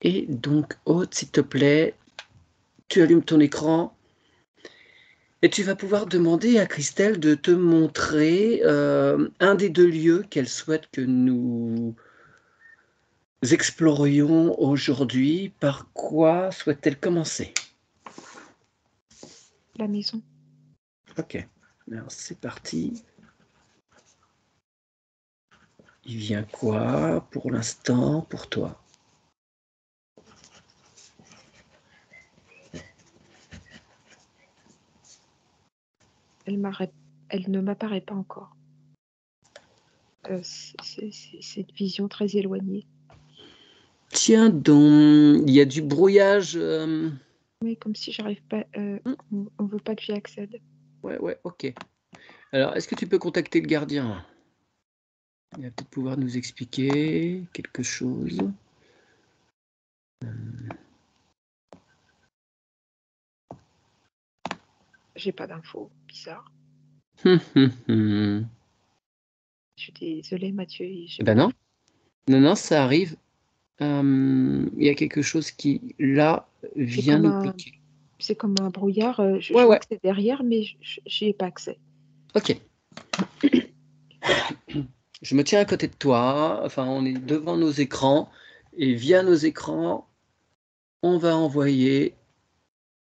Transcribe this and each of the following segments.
Et donc, Aude, s'il te plaît, tu allumes ton écran et tu vas pouvoir demander à Christelle de te montrer un des deux lieux qu'elle souhaite que nous explorions aujourd'hui. Par quoi souhaite-t-elle commencer? La maison. Ok, alors c'est parti. Il vient quoi pour l'instant pour toi? Elle ne m'apparaît pas encore. C'est une vision très éloignée. Tiens donc, il y a du brouillage. Oui, comme si j'arrive pas. On veut pas que j'y accède. Ouais, ok. Alors, est-ce que tu peux contacter le gardien? Il va peut-être pouvoir nous expliquer quelque chose. J'ai pas d'infos. Bizarre. Ben Je suis désolée, Mathieu. non, non, ça arrive. Il y a quelque chose qui, là, vient nous bloquer. C'est comme un brouillard. Je Ouais. vois que c'est derrière, mais j'y ai pas accès. Ok. Je me tiens à côté de toi. Enfin, on est devant nos écrans. Et via nos écrans, on va envoyer.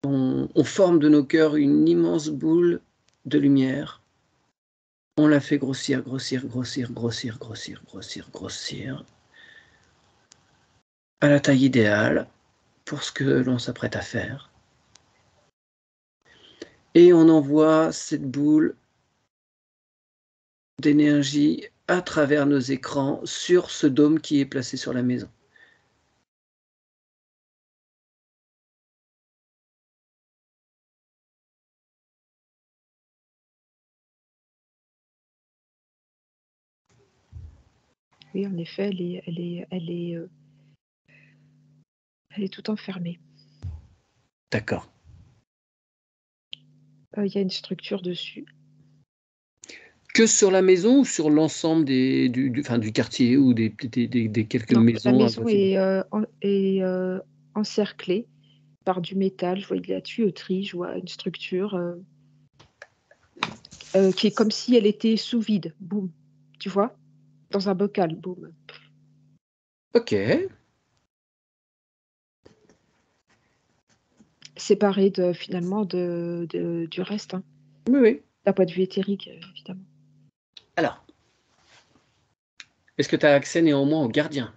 On forme de nos cœurs une immense boule de lumière. On la fait grossir, grossir, à la taille idéale pour ce que l'on s'apprête à faire. Et on envoie cette boule d'énergie à travers nos écrans sur ce dôme qui est placé sur la maison. Oui, en effet, elle est toute enfermée. D'accord. Il y a une structure dessus. Que sur la maison ou sur l'ensemble du quartier ou des quelques maisons? La maison est encerclée par du métal. Je vois de la tuyauterie, je vois une structure qui est comme si elle était sous vide. Boum. Tu vois? Dans un bocal. Boum. Ok. Séparée finalement du reste. Hein. Oui. D'un point de vue éthérique, évidemment. Alors, est-ce que tu as accès néanmoins au gardien?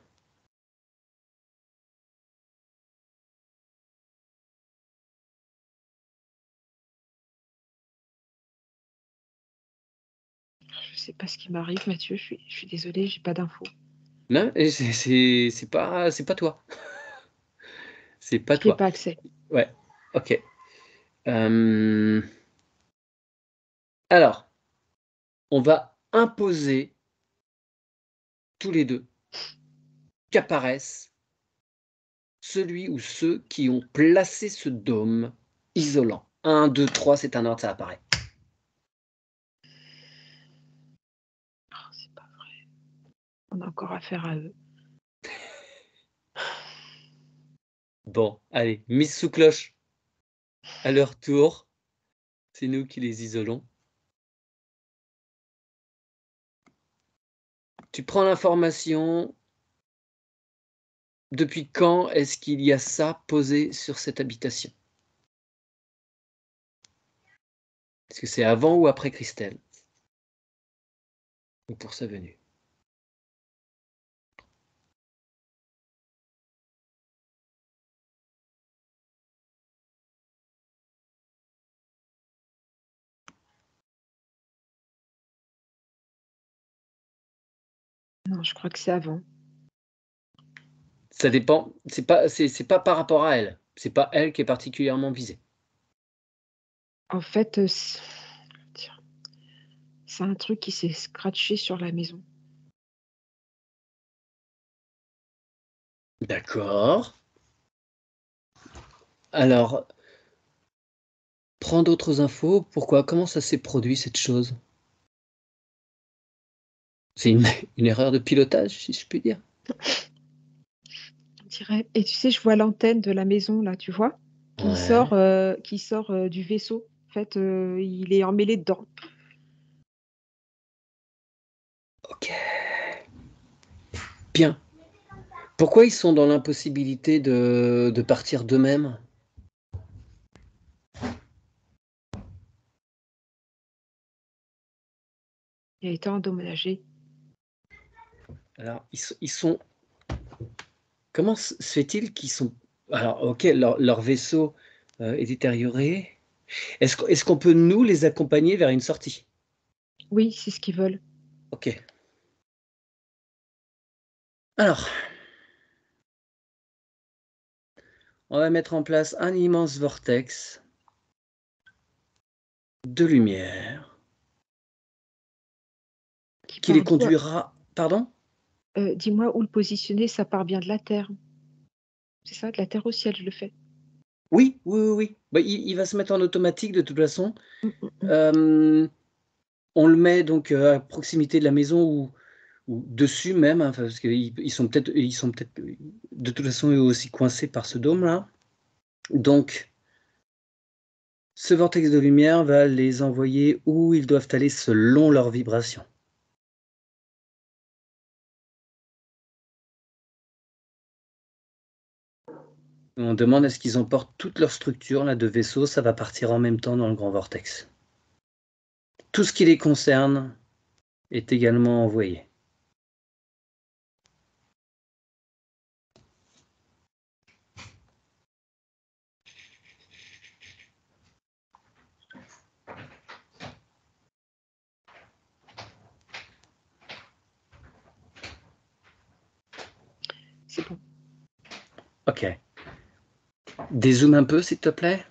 Je sais pas ce qui m'arrive, Mathieu. Je suis désolée, j'ai pas d'infos. Non, c'est pas toi. C'est pas Je n'ai toi. pas accès. Ouais. Ok. Alors, on va imposer tous les deux qu'apparaissent celui ou ceux qui ont placé ce dôme isolant. 1, 2, 3, c'est un ordre, ça apparaît. Oh, c'est pas vrai. On a encore affaire à eux. Bon, allez, mise sous cloche. À leur tour, c'est nous qui les isolons. Tu prends l'information. Depuis quand est-ce qu'il y a ça posé sur cette habitation? Est-ce que c'est avant ou après Christelle? Ou pour sa venue? Non, je crois que c'est avant. Ça dépend. C'est pas par rapport à elle. C'est pas elle qui est particulièrement visée. En fait, c'est un truc qui s'est scratché sur la maison. D'accord. Alors, prends d'autres infos. Pourquoi? Comment ça s'est produit cette chose? C'est une erreur de pilotage, si je puis dire. dirait et tu sais, je vois l'antenne de la maison là, tu vois? Ouais, Qui sort, du vaisseau. En fait, il est emmêlé dedans. OK, bien. Pourquoi ils sont dans l'impossibilité de partir d'eux-mêmes? Il a été endommagé. Alors ils sont comment se fait-il qu'ils sont alors OK, leur vaisseau, est détérioré. Est-ce qu'on peut nous les accompagner vers une sortie? Oui, c'est ce qu'ils veulent. OK. Alors, on va mettre en place un immense vortex de lumière Qui qui les part d'où? conduira pardon? Dis-moi où le positionner, ça part bien de la terre. C'est ça? De la terre au ciel, je le fais. Oui, oui, oui, oui. Bah, il va se mettre en automatique de toute façon. Mmh, mmh mh. Hem, on le met donc, à proximité de la maison ou dessus même, hein, enfin parce qu'ils sont peut-être, de toute façon eux aussi coincés par ce dôme-là. Donc ce vortex de lumière va les envoyer où ils doivent aller selon leurs vibrations. On demande à ce qu'ils emportent toute leur structure là de vaisseau, ça va partir en même temps dans le grand vortex. Tout ce qui les concerne est également envoyé. C'est bon. OK. Dézoome un peu s'il te plaît.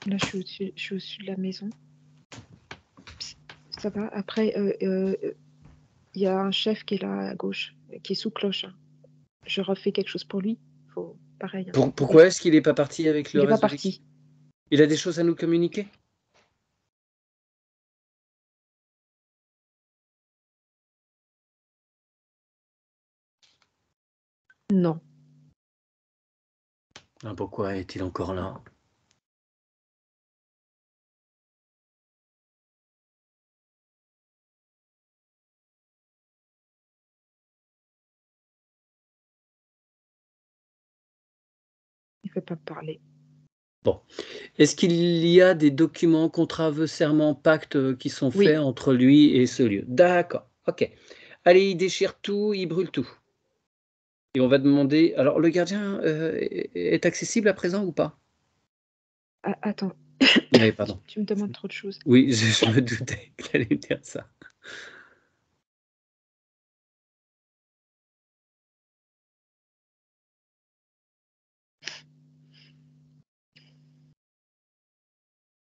Là, je suis au-dessus de la maison. Ps Ça va? Après, il y a un chef qui est là à gauche, qui est sous cloche, hein. Je refais quelque chose pour lui. Faut pareil, hein, faut Pourquoi vite. est-ce qu'il n'est pas parti avec le Il est pas reste de l'équipe? parti. Il a des choses à nous communiquer? Non, Ah, pourquoi est-il encore là? il veut pas me parler. Bon. Est-ce qu'il y a des documents, contrats, vœux, serments, pactes, qui sont faits Oui, entre lui et ce lieu? D'accord, OK. Allez, il déchire tout, il brûle tout et on va demander alors le gardien, est accessible à présent ou pas? attends, Oui, tu pardon. tu me demandes trop de choses. Oui, je me doutais que tu allais me dire ça.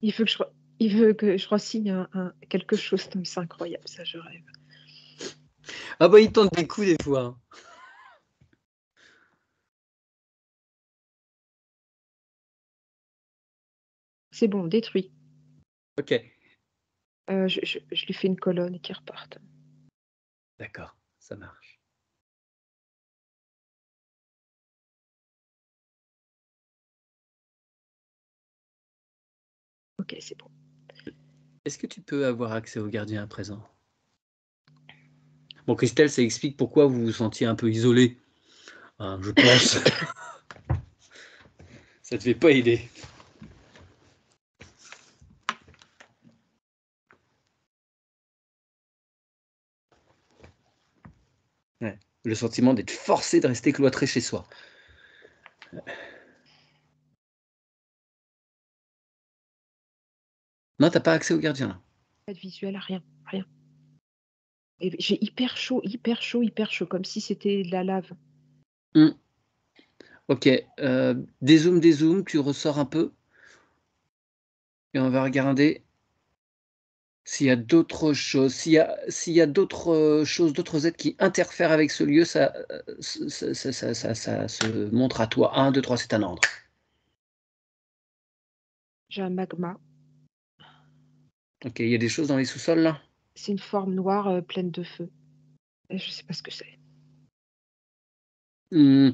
Il veut que je re il veut que je re-signe un quelque chose. Non mais c'est incroyable ça, je rêve. Ah bah, il tente des coups des fois, hein. C'est bon, détruit. OK, Je lui fais une colonne et qu'il reparte. d'accord, ça marche. OK, c'est bon. Est-ce que tu peux avoir accès au gardien à présent? Bon, Christelle, ça explique pourquoi vous vous sentiez un peu isolée, hein, je pense. Ça devait pas aider. Ouais, le sentiment d'être forcé de rester cloîtré chez soi. Non, tu as pas accès au gardien, là? Pas de visuel, rien, rien. Et j'ai hyper chaud, hyper chaud, hyper chaud, comme si c'était de la lave. Mmh. OK, dézoome, tu ressors un peu et on va regarder s'il y a d'autres choses. S'il y a d'autres, choses, d'autres êtres qui interfèrent avec ce lieu, ça, ça se montre à toi. 1, 2, 3, c'est un ordre. J'ai un magma. Ok, il y a des choses dans les sous-sols là? C'est une forme noire, pleine de feu et je sais pas ce que c'est. Hmm,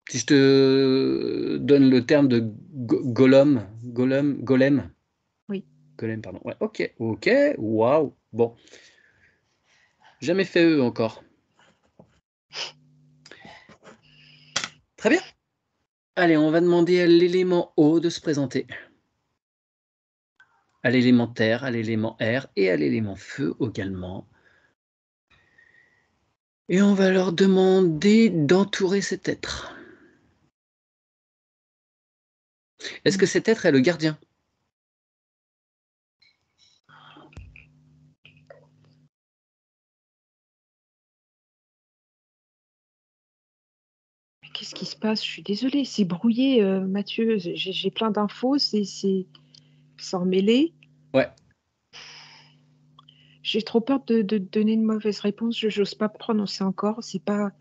si je te donne le terme de golem, Oui. golem, pardon. Ouais, ok, ok, waouh. Bon, jamais fait eux encore. Très bien. Allez, on va demander à l'élément eau de se présenter. À l'élément terre, à l'élément air et à l'élément feu également. Et on va leur demander d'entourer cet être. Est-ce que Mmh. cet être est le gardien? Mais qu'est-ce qui se passe? Je suis désolée, c'est brouillé, Mathieu. J'ai plein d'infos, c'est sans mêler. Ouais, J'ai trop peur de donner une mauvaise réponse. Je j'ose pas prononcer encore. C'est pas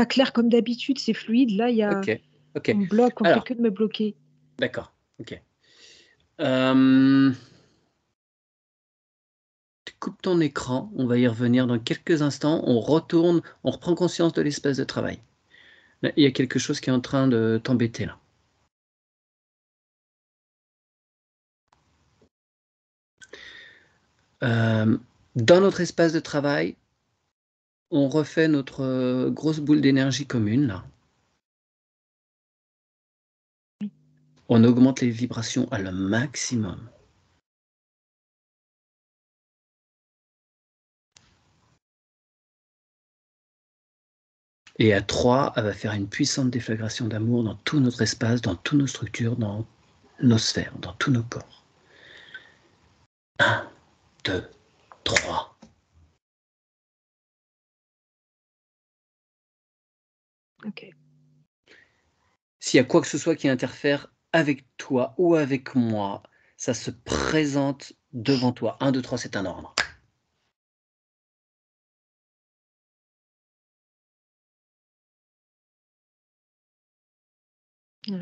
clair comme d'habitude, c'est fluide. Là, il y a ok, ok. on me bloque, on fait Alors, que de me bloquer. d'accord, ok. Euh, Tu coupes ton écran, on va y revenir dans quelques instants. On retourne, on reprend conscience de l'espace de travail. Là, il y a quelque chose qui est en train de t'embêter là. Euh, Dans notre espace de travail, on refait notre grosse boule d'énergie commune là. On augmente les vibrations à le maximum. Et à 3, elle va faire une puissante déflagration d'amour dans tout notre espace, dans toutes nos structures, dans nos sphères, dans tous nos corps. 1, 2, 3. OK. S'il y a quoi que ce soit qui interfère avec toi ou avec moi, ça se présente devant toi. 1, 2, 3, c'est un ordre.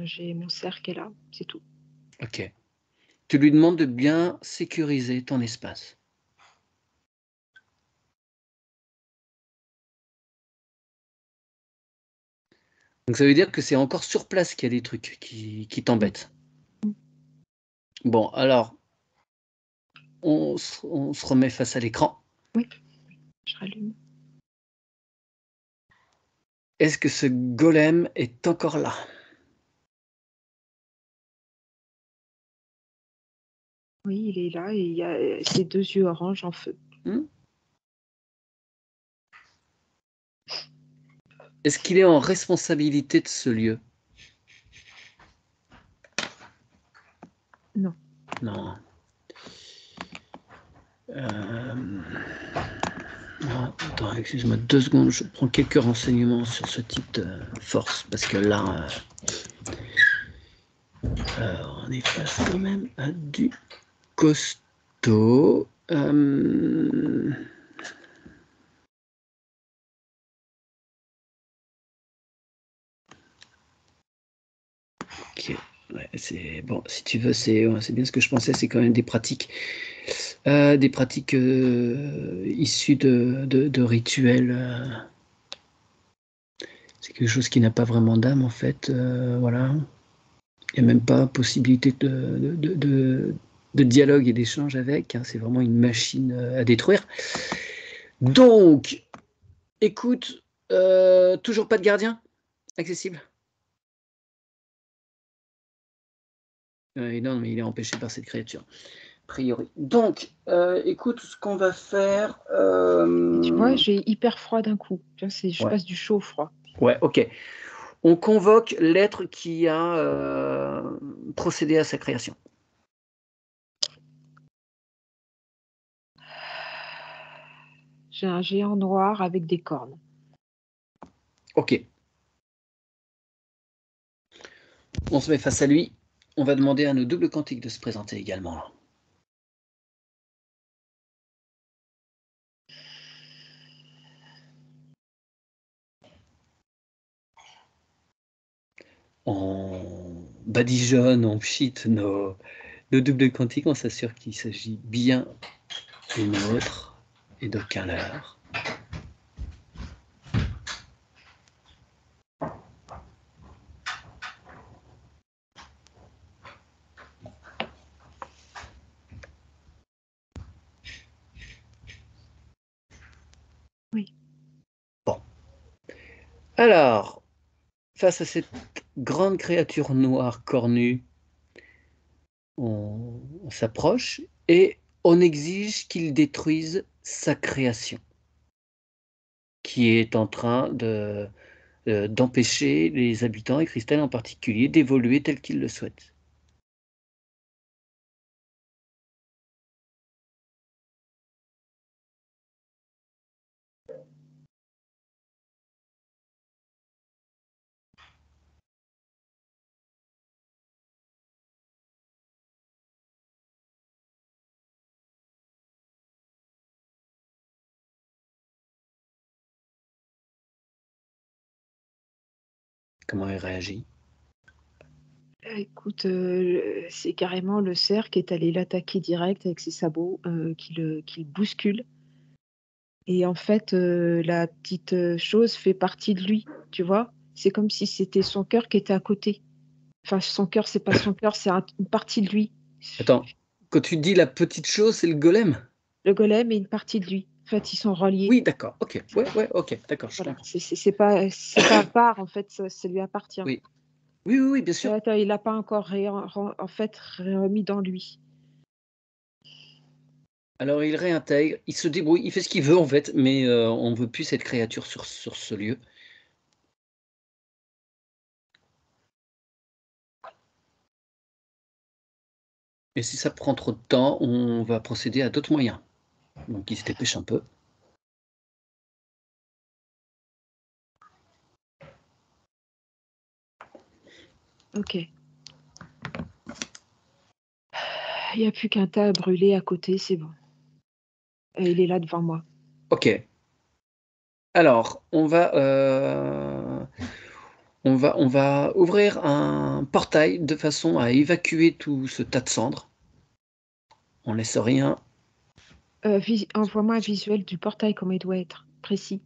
J'ai mon cerf qui est là, c'est tout. Ok. Tu lui demandes de bien sécuriser ton espace. Donc ça veut dire que c'est encore sur place qu'il y a des trucs qui Mmh. t'embêtent. Mmh. Bon, alors, on se remet face à l'écran. Oui, je rallume. Est-ce que ce golem est encore là? Oui, il est là et il y a, ses 2 yeux orange en feu. Hmm. Est-ce qu'il est en responsabilité de ce lieu? Non. Non. Euh, non, attends, excuse-moi 2 secondes, je prends quelques renseignements sur ce type de force, parce que là, on est face quand même à du costaud. Ok, ouais, c'est bon, si tu veux, c'est bien ce que je pensais, c'est quand même des pratiques issues de rituels. C'est quelque chose qui n'a pas vraiment d'âme en fait, voilà. Il n'y a même pas possibilité de dialogue et d'échange avec, hein. C'est vraiment une machine à détruire. Donc, écoute, toujours pas de gardien accessible? Non, mais il est empêché par cette créature, a priori. Donc, écoute, ce qu'on va faire. Et tu vois, j'ai hyper froid d'un coup. Tu vois, je Ouais, passe du chaud au froid. ouais, ok. On convoque l'être qui a procédé à sa création. J'ai un géant noir avec des cornes. Ok, on se met face à lui. On va demander à nos doubles quantiques de se présenter également. On badigeonne, on pchite Le double quantique, on s'assure qu'il s'agit bien du nôtre et d'aucun leur. Oui. Bon. Alors, face à cette grande créature noire cornue, on s'approche et on exige qu'il détruise sa création, qui est en train d'empêcher les habitants, et Christelle en particulier, d'évoluer tel qu'ils le souhaitent. Comment il réagit? Écoute, c'est carrément le cerf qui est allé l'attaquer direct avec ses sabots, qui le bouscule et en fait, la petite, chose fait partie de lui, tu vois? C'est comme si c'était son cœur qui était à côté. Enfin, son cœur, c'est pas son cœur, c'est une partie de lui. Attends, quand tu dis la petite chose, c'est le golem? Le golem est une partie de lui. En fait, ils sont reliés. Oui, d'accord, OK. Ouais, OK, d'accord, je Voilà, comprends. c'est pas à part, en fait, ça lui appartient. Oui. Oui, bien sûr. Attends, il l'a pas encore en fait, remis dans lui. Alors il réintègre, il se débrouille, il fait ce qu'il veut en fait, mais on ne veut plus cette créature sur ce lieu. Et si ça prend trop de temps, on va procéder à d'autres moyens. Donc il se dépêche un peu. OK. Il y a plus qu'un tas à brûler à côté, c'est bon. Et il est là devant moi. OK. Alors on va ouvrir un portail de façon à évacuer tout ce tas de cendres. On laisse rien. Envoie-moi un visuel du portail, comment il doit être, précis.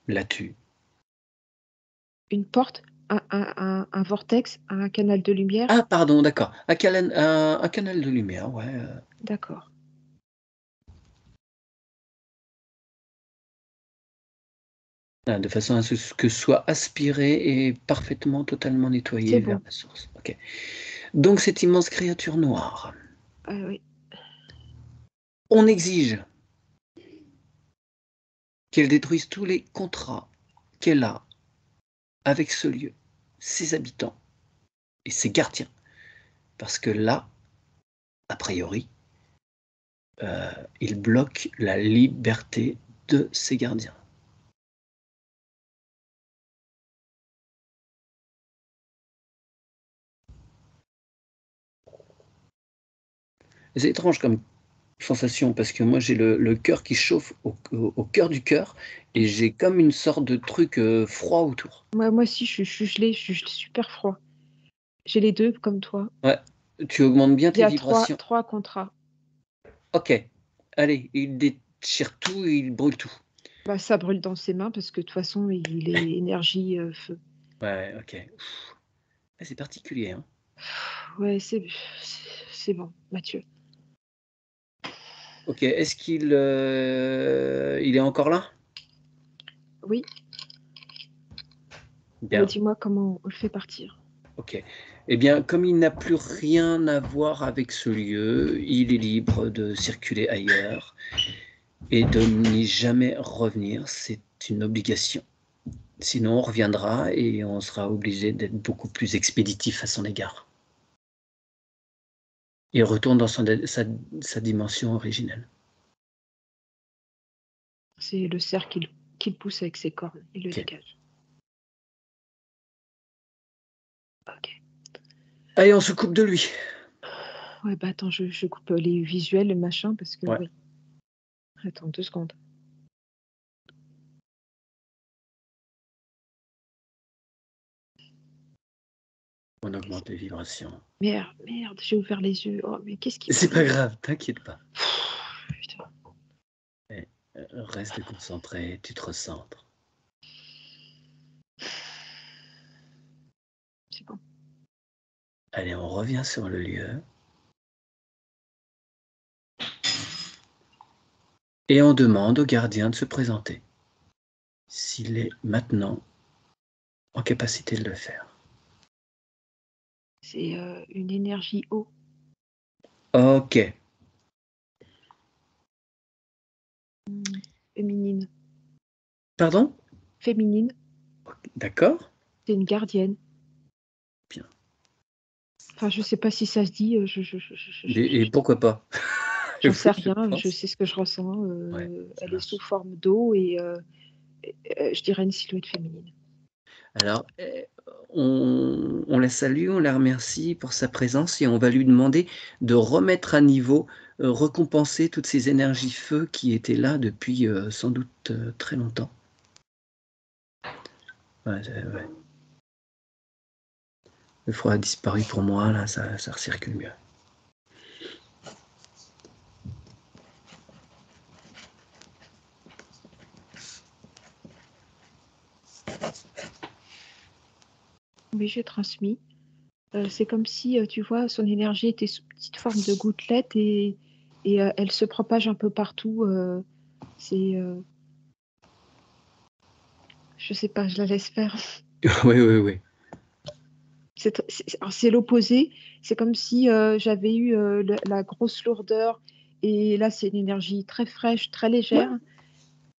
Là-dessus. Une porte, un vortex, un canal de lumière? Ah pardon, d'accord. Un canal de lumière, ouais, D'accord. de façon à ce que soit aspiré et parfaitement, totalement C'est nettoyé vers bon. la source. OK. Donc cette immense créature noire, Ah oui. on exige qu'elle détruise tous les contrats qu'elle a avec ce lieu, ses habitants et ses gardiens. Parce que là, a priori, il bloque la liberté de ses gardiens. C'est étrange comme sensation parce que moi j'ai le cœur qui chauffe au cœur du cœur et j'ai comme une sorte de truc froid autour. Moi aussi, je suis gelée, je suis super froid. J'ai les 2 comme toi. Ouais, tu augmentes bien Il y tes a trois vibrations. 3 contrats. Ok, allez, il déchire tout, il brûle tout. Bah, ça brûle dans ses mains parce que de toute façon, il est énergie, feu. Ouais, ok. Ah, c'est particulier, hein. Ouais, c'est bon, Mathieu. Ok, est-ce qu'il il est encore là? Oui, Bien, dis-moi comment on le fait partir. ok. Eh bien, comme il n'a plus rien à voir avec ce lieu, il est libre de circuler ailleurs et de n'y jamais revenir. C'est une obligation. Sinon, on reviendra et on sera obligé d'être beaucoup plus expéditif à son égard. Il retourne dans sa dimension originelle. C'est le cerf qui le pousse avec ses cornes. Il le Ok. dégage. OK. Allez, on se coupe de lui. Ouais, bah, attends, je coupe, les visuels, le machin, parce que Ouais. oui. Attends 2 secondes. On augmente les vibrations. Merde, j'ai ouvert les yeux. Oh, mais qu'est-ce qui C'est pas m'arrive? grave, t'inquiète pas. Putain. Et, reste concentré, tu te recentres. C'est bon. Allez, on revient sur le lieu. Et on demande au gardien de se présenter, s'il est maintenant en capacité de le faire. C'est une énergie eau. Ok. Féminine. Pardon? Féminine. D'accord. C'est une gardienne. Bien. Enfin, je sais pas si ça se dit. Et pourquoi pas? J'en sais Je rien. Je pense. sais ce que je ressens. Ouais, ça Elle est sous marche. forme d'eau et je dirais une silhouette féminine. Alors, on la salue, on la remercie pour sa présence et on va lui demander de remettre à niveau, récompenser toutes ces énergies feu qui étaient là depuis, sans doute, très longtemps. Ouais, ouais. Le froid a disparu pour moi, là, ça recircule mieux. Oui, j'ai transmis. C'est comme si, tu vois, son énergie était sous petite forme de gouttelette et elle se propage un peu partout. C'est, je sais pas, je la laisse faire. Oui, oui, oui. Alors c'est l'opposé. C'est comme si, j'avais eu, la grosse lourdeur et là, c'est une énergie très fraîche, très légère.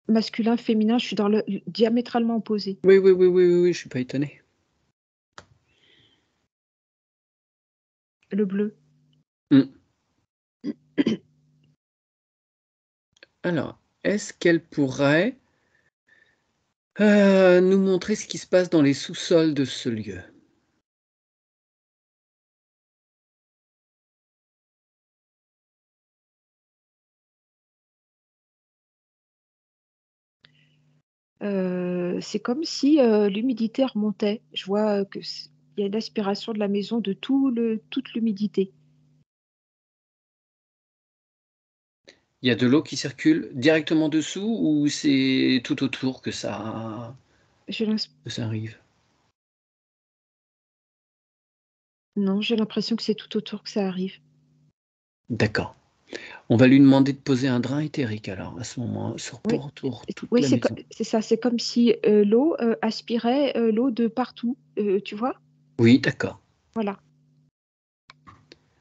Masculin, féminin, je suis dans le diamétralement opposé. Oui, oui, oui, oui, oui, oui, je suis pas étonné. Le bleu. Mmh. Alors, est-ce qu'elle pourrait, nous montrer ce qui se passe dans les sous-sols de ce lieu? C'est comme si, l'humidité remontait. Je vois, il y a une aspiration de la maison de toute l'humidité. Il y a de l'eau qui circule directement dessous ou c'est tout autour J'ai l'ins que ça arrive? Non, j'ai l'impression que c'est tout autour que ça arrive. D'accord. On va lui demander de poser un drain éthérique alors à ce moment Oui, pour toute oui, la maison. c'est ça, c'est comme si, l'eau, aspirait, l'eau de partout, tu vois? Oui, d'accord. Voilà,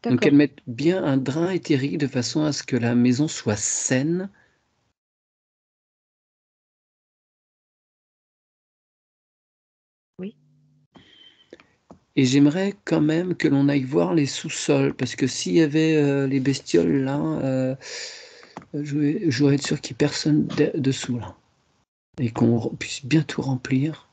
Donc qu'elle d'accord. mette bien un drain éthérique de façon à ce que la maison soit saine. Oui. Et j'aimerais quand même que l'on aille voir les sous-sols parce que s'il y avait, les bestioles là, je voudrais être sûr qu'il y ait personne dessous là et qu'on puisse bien tout remplir.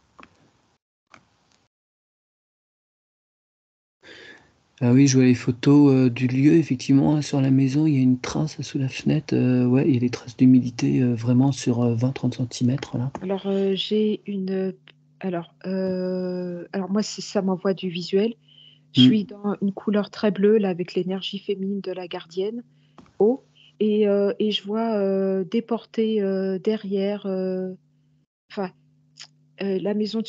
Ah oui, je vois les photos, du lieu effectivement, là, sur la maison, il y a une trace sous la fenêtre, ouais, il y a des traces d'humidité, vraiment sur, 20-30 centimètres là. Alors, j'ai une, alors moi, c'est ça m'envoie du visuel. Je Mmh. suis dans une couleur très bleue, là, avec l'énergie féminine de la gardienne, eau et je vois, déporter, derrière, enfin, la maison,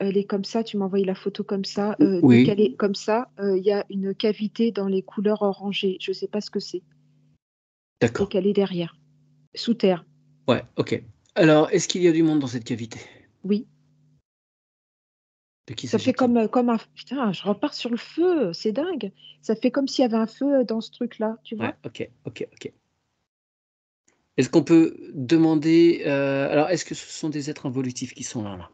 elle est comme ça, tu m'as envoyé la photo comme ça, dès Oui, qu'elle est comme ça, il y a une cavité dans les couleurs orangées. Je sais pas ce que c'est et d'accord. qu'elle est derrière, sous terre. Ouais, OK. Alors, est-ce qu'il y a du monde dans cette cavité? Oui, De qui ça fait s'agit-il? comme un putain, je repars sur le feu, c'est dingue. Ça fait comme s'il y avait un feu, dans ce truc-là, tu Ouais, vois? OK, OK, OK. Est-ce qu'on peut demander, alors est-ce que ce sont des êtres involutifs qui sont là, là?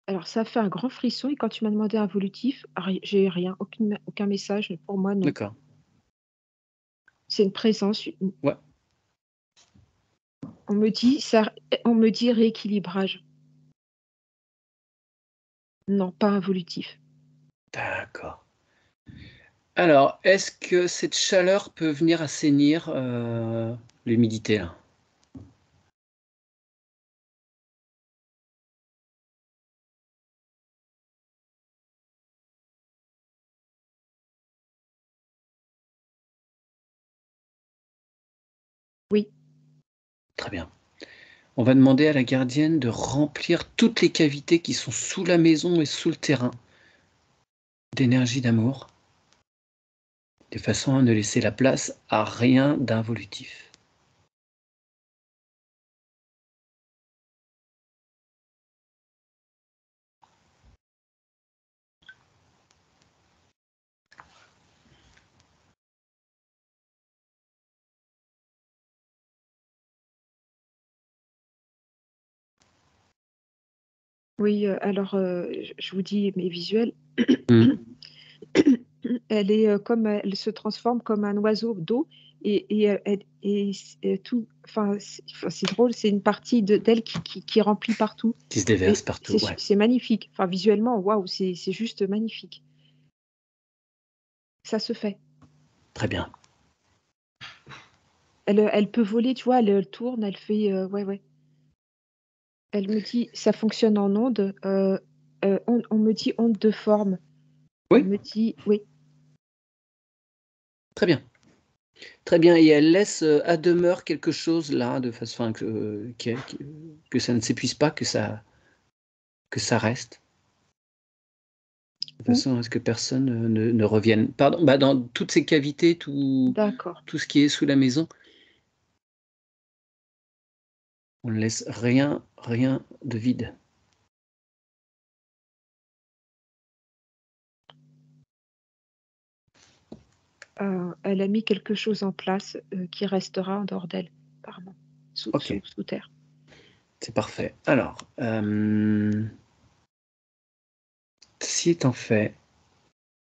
Alors ça fait un grand frisson et quand tu m'as demandé involutif, j'ai rien, aucun message, pour moi non. D'accord. C'est une présence, Ouais, on me dit ça on me dit rééquilibrage. Non, pas involutif. d'accord. Alors, est-ce que cette chaleur peut venir assainir, l'humidité là? Oui. Très bien. On va demander à la gardienne de remplir toutes les cavités qui sont sous la maison et sous le terrain d'énergie d'amour, de façon à ne laisser la place à rien d'involutif. Oui, alors, je vous dis mes visuels. Mmh. Elle est, elle se transforme comme un oiseau d'eau elle et tout c'est drôle, c'est une partie d'elle qui remplit partout Qui se déverse et partout, ouais. c'est magnifique. Enfin, visuellement, waouh, c'est juste magnifique. Ça se fait. Très bien. Elle peut voler, tu vois? Elle tourne, elle fait, ouais, ouais. Elle me dit: «Ça fonctionne en ondes», on me dit: «ondes de forme». On Oui, me dit oui, très bien. Très bien, et elle laisse, à demeure quelque chose là, de façon que ça ne s'épuise pas, que ça reste, de où? façon à ce que personne, ne revienne. Pardon, bah, dans toutes ces cavités, D'accord. tout ce qui est sous la maison, on ne laisse rien de vide. Elle a mis quelque chose en place, qui restera en dehors d'elle, apparemment, OK, sous terre. c'est parfait. Alors, ci étant fait,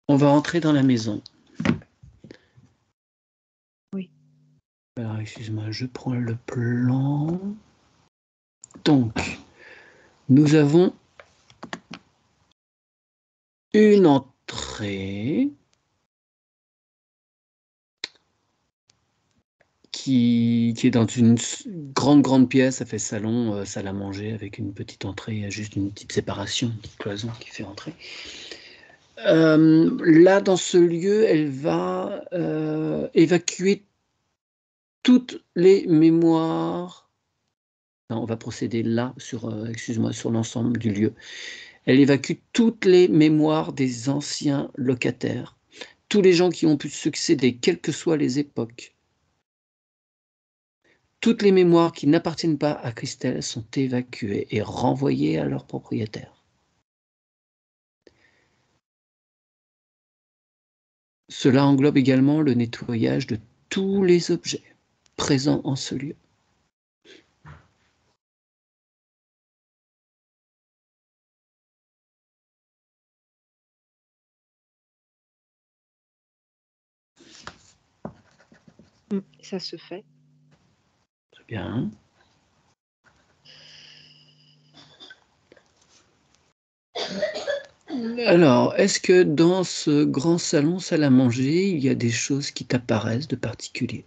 on va entrer dans la maison. Oui, Alors excuse-moi, je prends le plan. Donc, nous avons une entrée qui est dans une grande pièce, ça fait salon, salle à manger avec une petite entrée, il y a juste une petite séparation, une petite cloison qui fait entrer. Là, dans ce lieu, elle va, évacuer toutes les mémoires. Non, on va procéder là sur, excuse-moi, sur l'ensemble du lieu. Elle évacue toutes les mémoires des anciens locataires, tous les gens qui ont pu succéder, quelles que soient les époques. Toutes les mémoires qui n'appartiennent pas à Christelle sont évacuées et renvoyées à leur propriétaire. Cela englobe également le nettoyage de tous les objets présents en ce lieu. ça se fait. Très bien. Alors, est-ce que dans ce grand salon, salle à manger, il y a des choses qui t'apparaissent de particulier?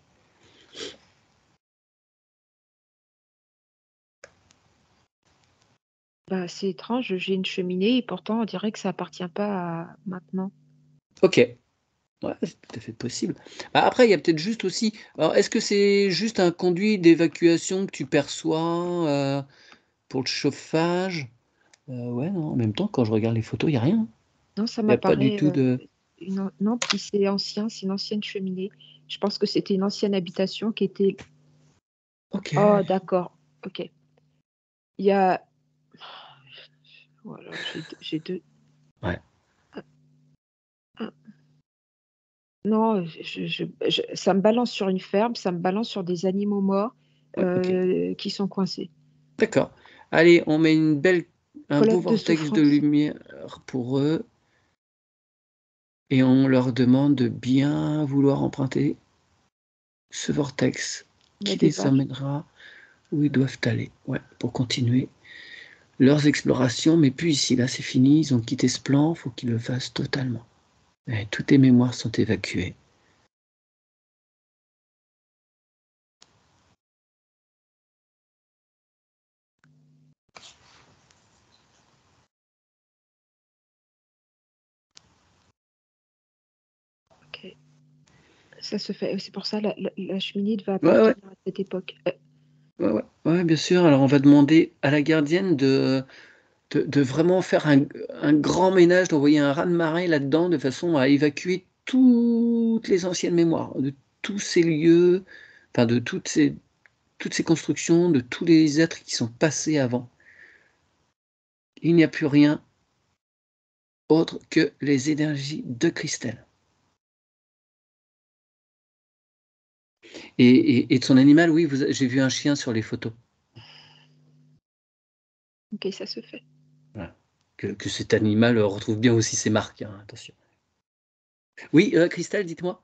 Bah, c'est étrange, j'ai une cheminée et pourtant on dirait que ça appartient pas à maintenant. OK. Ouais, c'est tout à fait possible. Bah, après, il y a peut-être juste aussi, alors est-ce que c'est juste un conduit d'évacuation que tu perçois, pour le chauffage? Ouais, non, en même temps, quand je regarde les photos, il y a rien. Non, ça Il y a pas du m'apparaît, tout de non, puis c'est ancien, c'est une ancienne cheminée. Je pense que c'était une ancienne habitation qui était oh OK. d'accord, OK. Il y a voilà, j'ai 2 Ouais, non, ça me balance sur une ferme, ça me balance sur des animaux morts, ouais, OK. qui sont coincés. D'accord. Allez, on met un beau Collecte de vortex de souffrance. lumière pour eux et on leur demande de bien vouloir emprunter ce vortex Il y a qui des les vaches. emmènera où ils doivent aller, ouais, pour continuer leurs explorations, mais plus ici. Là, c'est fini, ils ont quitté ce plan, faut qu'ils le fassent totalement. Et toutes les mémoires sont évacuées. OK. Ça se fait. C'est pour ça la cheminée va Ouais, ouais. appartenir à cette époque. Ouais, ouais, ouais, bien sûr. Alors, on va demander à la gardienne de vraiment faire un grand ménage, d'envoyer un raz-de-marée là-dedans, de façon à évacuer toutes les anciennes mémoires, de tous ces lieux, enfin de toutes ces constructions, de tous les êtres qui sont passés avant. Il n'y a plus rien autre que les énergies de Christelle. Et de son animal, oui, j'ai vu un chien sur les photos. Ok, ça se fait. Voilà. Que cet animal retrouve bien aussi ses marques, hein, attention. Oui, Christelle, dites-moi.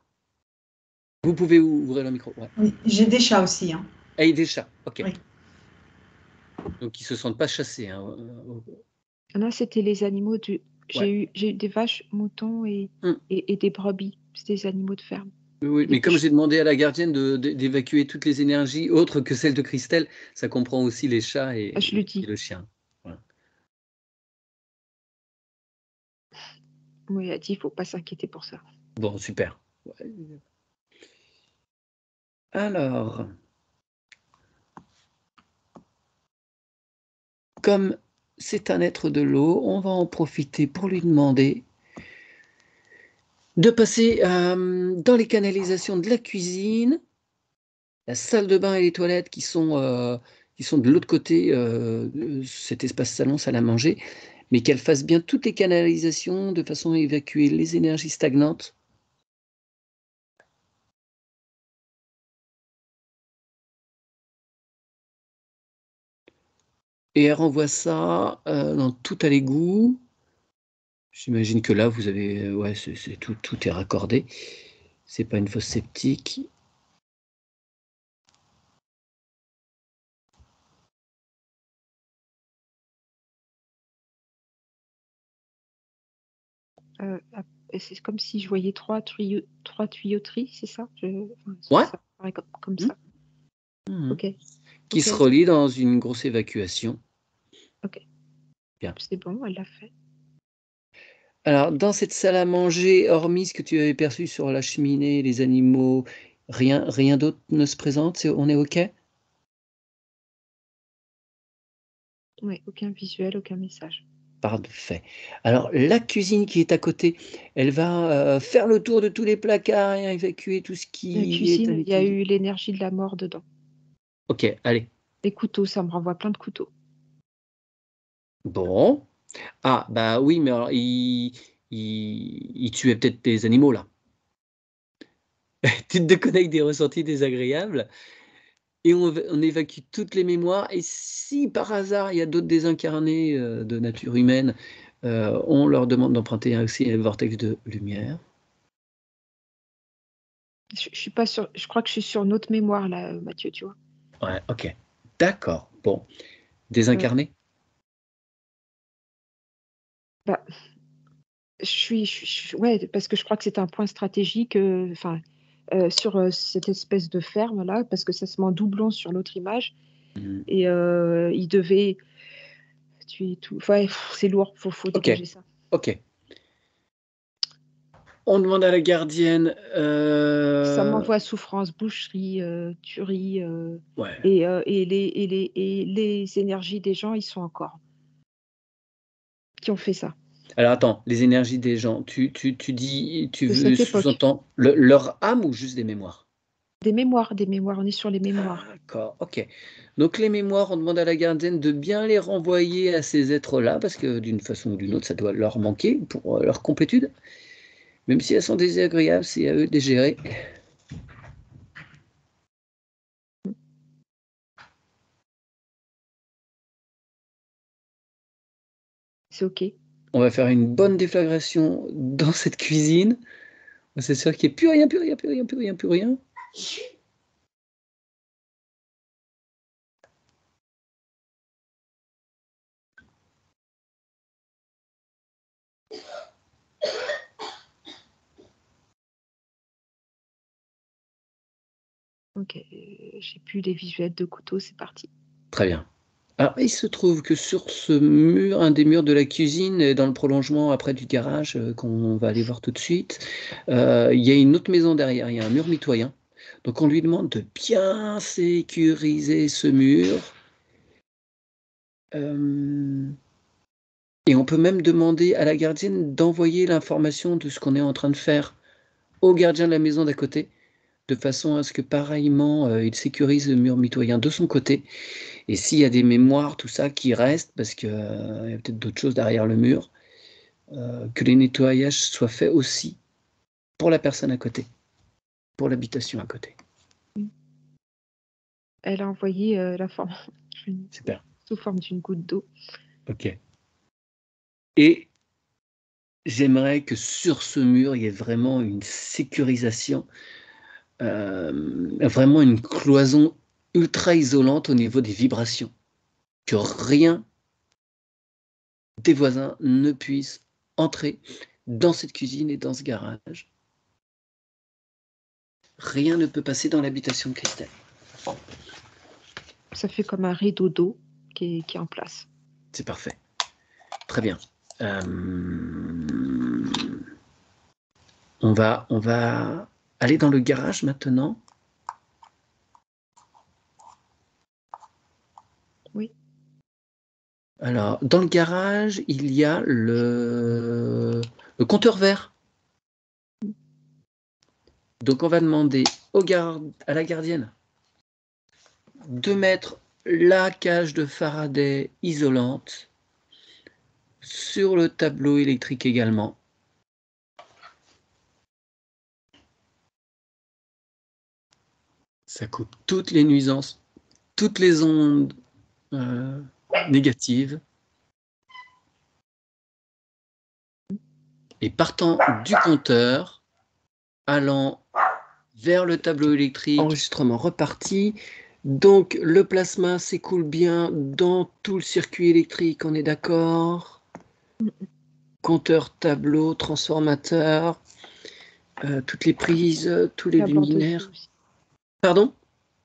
Vous pouvez ouvrir le micro. Ouais. Oui, j'ai des chats aussi. Hein. Et des chats, ok. Oui. Donc ils se sentent pas chassés. Hein. Non, c'était les animaux du. Ouais. J'ai eu des vaches, moutons et des brebis. C'est des animaux de ferme. Oui, mais comme j'ai demandé à la gardienne d'évacuer toutes les énergies autres que celles de Christelle, ça comprend aussi les chats et Je le dis. le chien. Voilà. Oui, elle a dit, il ne faut pas s'inquiéter pour ça. Bon, super. Ouais. Alors, comme c'est un être de l'eau, on va en profiter pour lui demander de passer dans les canalisations de la cuisine, la salle de bain et les toilettes qui sont de l'autre côté de cet espace salon, salle à manger, mais qu'elle fasse bien toutes les canalisations de façon à évacuer les énergies stagnantes. Et elle renvoie ça dans tout à l'égout. J'imagine que là, vous avez... ouais, tout est raccordé. C'est pas une fosse septique. C'est comme si je voyais trois tuyauteries, c'est ça? Ouais. Ça paraît comme Mmh. ça. Mmh. Ok. Qui se relie dans une grosse évacuation. Ok. Bien. C'est bon, elle l'a fait. Alors, dans cette salle à manger, hormis ce que tu avais perçu sur la cheminée, les animaux, rien d'autre ne se présente? On est OK? Oui, aucun visuel, aucun message. Parfait. Alors, la cuisine qui est à côté, elle va faire le tour de tous les placards et évacuer tout ce La qui est cuisine, il y a inutilisé. eu l'énergie de la mort dedans. OK, allez. Les couteaux, ça me renvoie plein de couteaux. Bon. Ah, bah oui, mais alors, il tuait peut-être des animaux, là. Tu te déconnectes des ressentis désagréables et on évacue toutes les mémoires. Et si par hasard, il y a d'autres désincarnés de nature humaine, on leur demande d'emprunter aussi un vortex de lumière. Je suis pas sûre. Je crois que je suis sur une autre mémoire, là, Mathieu, tu vois. Ouais, OK. D'accord. Bon. Désincarné? Bah, ouais, parce que je crois que c'est un point stratégique, sur cette espèce de ferme-là, parce que ça se met en doublon sur l'autre image. Mmh. Et il devait tuer tout. Ouais, c'est lourd, faut OK. dégager ça. OK. On demande à la gardienne, Ça m'envoie à souffrance, boucherie, tuerie, ouais. et les énergies des gens, ils sont encore qui ont fait ça, Alors attends, les énergies des gens, tu dis tu de veux cette époque. sous-entends leur âme ou juste des mémoires? Des mémoires, on est sur les mémoires. D'accord, OK. Donc les mémoires, on demande à la gardienne de bien les renvoyer à ces êtres-là, parce que d'une façon ou d'une autre, ça doit leur manquer pour, leur complétude. Même si elles sont désagréables, c'est à eux de les gérer. C'est OK. On va faire une bonne déflagration dans cette cuisine. C'est sûr qu'il y ait plus rien, plus rien, plus rien, plus rien, plus rien. OK, j'ai plus les visuels de couteau, c'est parti. Très bien. Alors, il se trouve que sur ce mur, un des murs de la cuisine et dans le prolongement après du garage, qu'on va aller voir tout de suite, il y a une autre maison derrière, il y a un mur mitoyen. Donc on lui demande de bien sécuriser ce mur. Et on peut même demander à la gardienne d'envoyer l'information de ce qu'on est en train de faire au gardien de la maison d'à côté, de façon à ce que pareillement, il sécurise le mur mitoyen de son côté. Et s'il y a des mémoires, tout ça, qui restent, parce qu'il y a peut-être d'autres choses derrière le mur, que les nettoyages soient faits aussi pour la personne à côté, pour l'habitation à côté. Elle a envoyé la forme Super. sous forme d'une goutte d'eau. Ok. Et j'aimerais que sur ce mur, il y ait vraiment une sécurisation, vraiment une cloison ultra isolante au niveau des vibrations. Que rien des voisins ne puisse entrer dans cette cuisine et dans ce garage. Rien ne peut passer dans l'habitation de Christelle. Ça fait comme un rideau d'eau qui est en place. C'est parfait. Très bien. On va aller dans le garage maintenant. Oui. Alors, dans le garage, il y a le compteur vert. Donc, on va demander à la gardienne de mettre la cage de Faraday isolante sur le tableau électrique également. Ça coupe toutes les nuisances, toutes les ondes négatives. Et partant du compteur, allant vers le tableau électrique, enregistrement reparti. Donc le plasma s'écoule bien dans tout le circuit électrique, on est d'accord? Compteur, tableau, transformateur, toutes les prises, tous les luminaires. Pardon?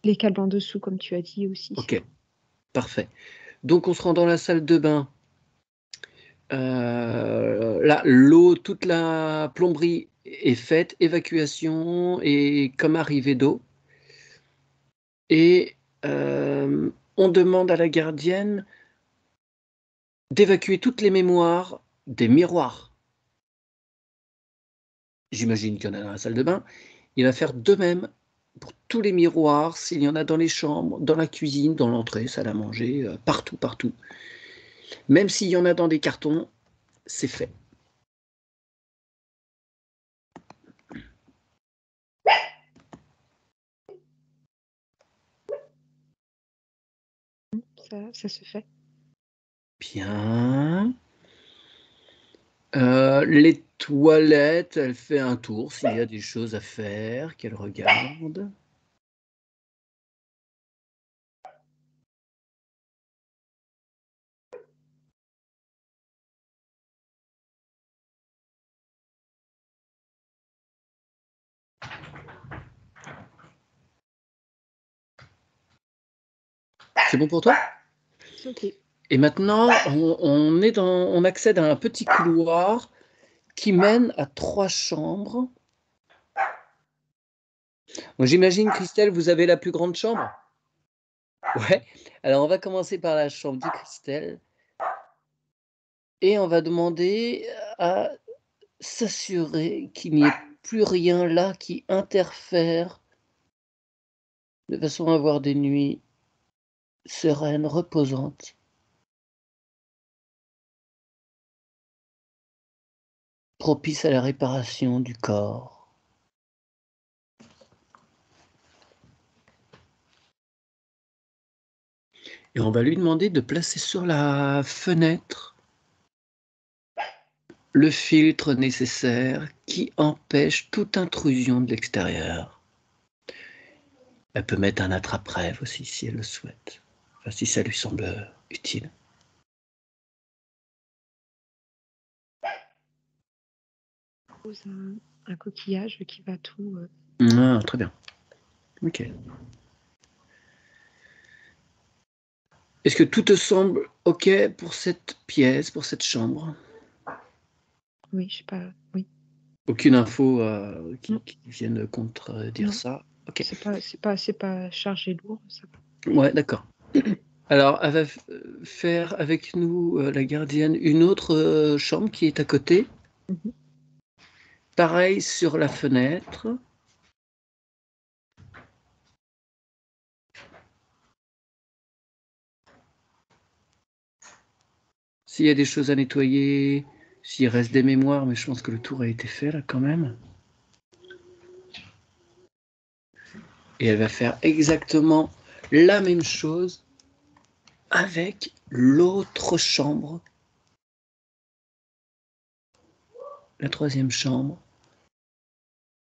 Les câbles en dessous, comme tu as dit aussi. Ok, parfait. Donc on se rend dans la salle de bain. Là, l'eau, toute la plomberie est faite, évacuation et comme arrivée d'eau. Et on demande à la gardienne d'évacuer toutes les mémoires des miroirs. J'imagine qu'il y en a dans la salle de bain. Il va faire de même pour tous les miroirs, s'il y en a dans les chambres, dans la cuisine, dans l'entrée, salle à manger, partout, partout. Même s'il y en a dans des cartons, c'est fait. Ça se fait. Bien. Les toilettes, elle fait un tour s'il y a des choses à faire, qu'elle regarde. C'est bon pour toi? C'est ok. Et maintenant, on accède à un petit couloir qui mène à 3 chambres. J'imagine, Christelle, vous avez la plus grande chambre? Ouais. Alors, on va commencer par la chambre de Christelle. Et on va demander à s'assurer qu'il n'y ait plus rien là qui interfère, de façon à avoir des nuits sereines, reposantes. Propices à la réparation du corps. Et on va lui demander de placer sur la fenêtre le filtre nécessaire qui empêche toute intrusion de l'extérieur. Elle peut mettre un attrape-rêve aussi si elle le souhaite, enfin, si ça lui semble utile. Pose un coquillage qui va tout. Ah, très bien. Ok. Est-ce que tout te semble OK pour cette pièce, pour cette chambre? Oui, je sais pas, oui. Aucune info Non, qui vienne contredire non, ça? OK. c'est pas chargé lourd, ça va. Ouais, d'accord. Alors, elle va faire avec nous, la gardienne, une autre chambre qui est à côté. Mhm. Pareil sur la fenêtre. S'il y a des choses à nettoyer, s'il reste des mémoires, mais je pense que le tour a été fait là quand même. Et elle va faire exactement la même chose avec l'autre chambre, la troisième chambre.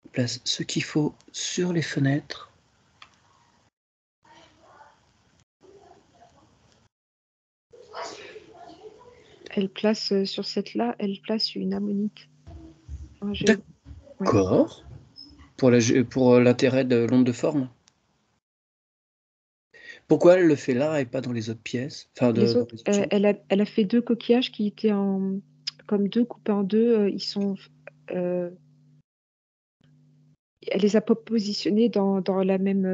Elle place ce qu'il faut sur les fenêtres. Elle place sur cette là, elle place une ammonite. Ouais. D'accord. Pour l'intérêt de l'onde de forme. Pourquoi elle le fait là et pas dans les autres pièces? Enfin, Les dans autres, les autres chambres? elle a fait 2 coquillages qui étaient comme 2 coupés en 2, ils sont elle les a pas positionnés dans la même,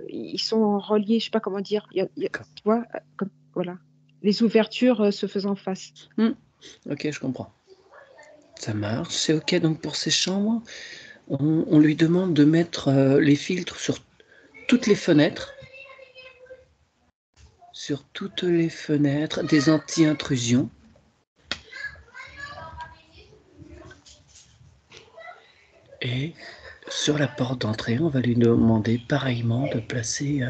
ils sont reliés, je sais pas comment dire. Il y a D'accord. tu vois? Comme voilà. Les ouvertures, se faisant face. OK, je comprends. Ça marche, c'est OK donc pour ces chambres. On lui demande de mettre, les filtres sur toutes les fenêtres, des anti-intrusions. Et sur la porte d'entrée, on va lui demander pareillement de placer,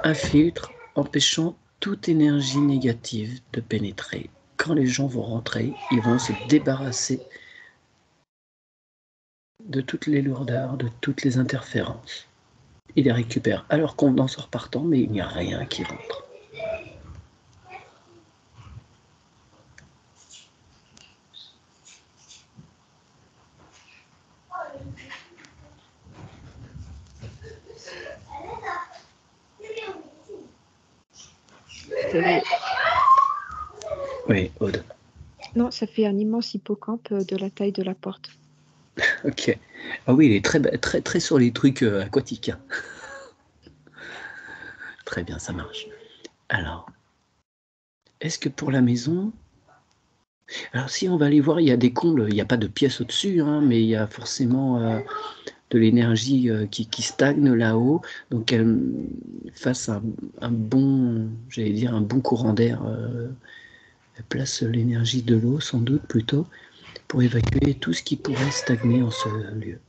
un filtre empêchant toute énergie négative de pénétrer. Quand les gens vont rentrer, ils vont se débarrasser de toutes les lourdeurs, de toutes les interférences. Ils les récupèrent à leur convenance en repartant, mais il n'y a rien qui rentre. C'est Oui, Aude. Non, ça fait un immense hippocampe, de la taille de la porte. OK. Ah oui, il est très, très sur les trucs, aquatiques, hein. Très bien, ça marche. Alors, est-ce que pour la maison, alors si on va aller voir, il y a des combles, il y a pas de pièces au-dessus, hein, mais il y a forcément, de l'énergie, qui stagne là-haut, donc qu'elle fasse un bon, j'allais dire un bon courant d'air, elle place l'énergie de l'eau sans doute plutôt, pour évacuer tout ce qui pourrait stagner en ce lieu.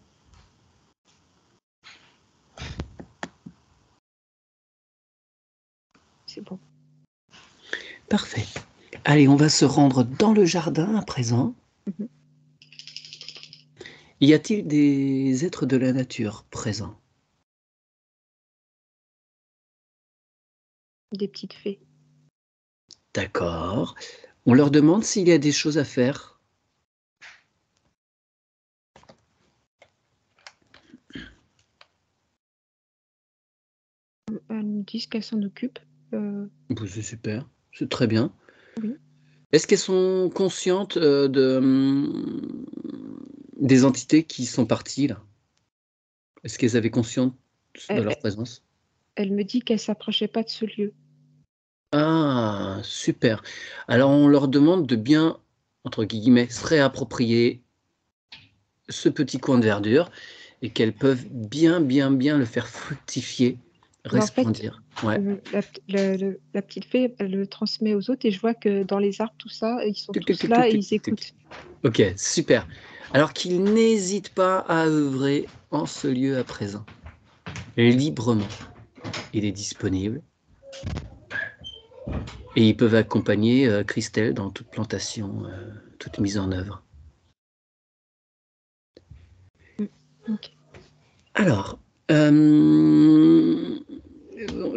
C'est bon. Parfait. Allez, on va se rendre dans le jardin à présent. Mmh. Y a-t-il des êtres de la nature présents? Des petites fées. D'accord. On leur demande s'il y a des choses à faire. Elles me disent qu'elles s'en occupent. Bah, c'est super, c'est très bien. Oui. Est-ce qu'elles sont conscientes, des entités qui sont parties là? Est-ce qu'elles avaient conscience de Elle leur elle présence? elle me dit qu'elle s'approchait pas de ce lieu. Ah, super. Alors on leur demande de bien, entre guillemets, «se réapproprier» ce petit coin de verdure et qu'elles peuvent bien, bien, bien le faire fructifier, Mais en fait, resplendir. Ouais. la petite fée, elle le transmet aux autres et je vois que dans les arbres, tout ça, ils sont Tuc, tuc, tous tuc, tuc, là et tuc, ils tuc, tuc. écoutent. OK, super. Alors qu'ils n'hésitent pas à œuvrer en ce lieu à présent, librement. Il est disponible et ils peuvent accompagner, Christelle dans toute plantation, toute mise en œuvre. Mmh. OK. Alors, il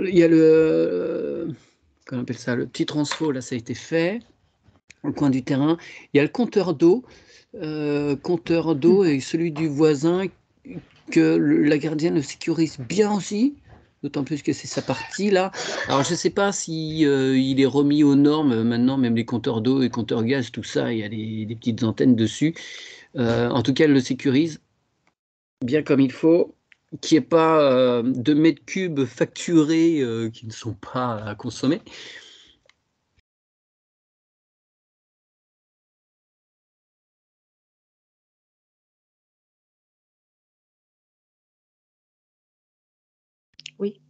y a le comment on appelle ça? Le petit transfo là, ça a été fait, au coin du terrain. Il y a le compteur Mmh. d'eau et celui du voisin que le la gardienne le sécurise bien aussi? d'autant plus que c'est sa partie là. Alors je ne sais pas si il est remis aux normes maintenant, même les compteurs d'eau et compteurs gaz, tout ça, il y a des petites antennes dessus. En tout cas, elle le sécurise bien comme il faut, qu'il n'y ait pas de mètres cubes facturés qui ne sont pas à consommer. Oui.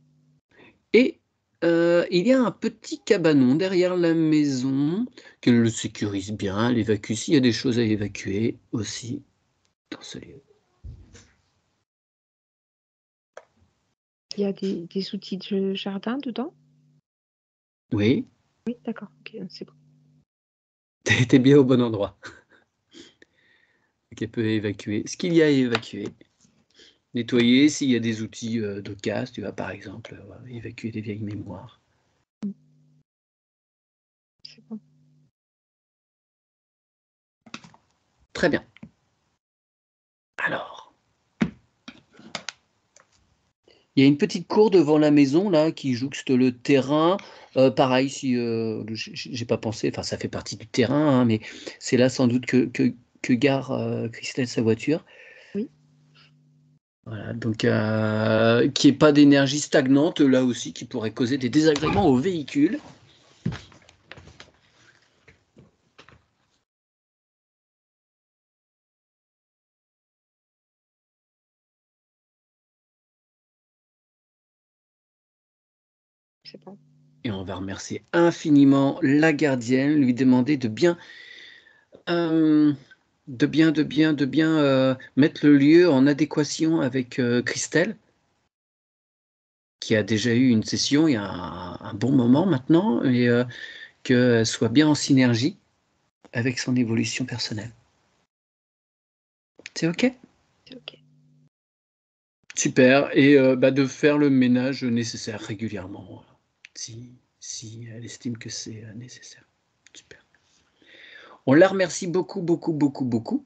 Et il y a un petit cabanon derrière la maison qu'elle le sécurise bien, elle évacue s'il y a des choses à évacuer aussi dans ce lieu. Il y a des outils de jardin dedans? Oui, Oui, d'accord, OK, c'est bon. tu es bien au bon endroit. Qu'elle peut évacuer ce qu'il y a à évacuer. Nettoyer s'il y a des outils de casse, tu vois, par exemple, évacuer des vieilles mémoires. Mmh. C'est bon. Très bien. Alors, il y a une petite cour devant la maison là qui jouxte le terrain. Pareil, si j'ai pas pensé, enfin ça fait partie du terrain, hein, mais c'est là sans doute que gare Christelle sa voiture. Oui, Voilà, donc qu'il n'y ait pas d'énergie stagnante là aussi qui pourrait causer des désagréments au véhicule. c'est bon. Et on va remercier infiniment la gardienne, lui demander euh, de bien mettre le lieu en adéquation avec Christelle, qui a déjà eu une session il y a un bon moment maintenant, et qu'elle soit bien en synergie avec son évolution personnelle. C'est OK? C'est OK. Super. Et de faire le ménage nécessaire régulièrement, si elle estime que c'est nécessaire. Super. On la remercie beaucoup, beaucoup, beaucoup, beaucoup.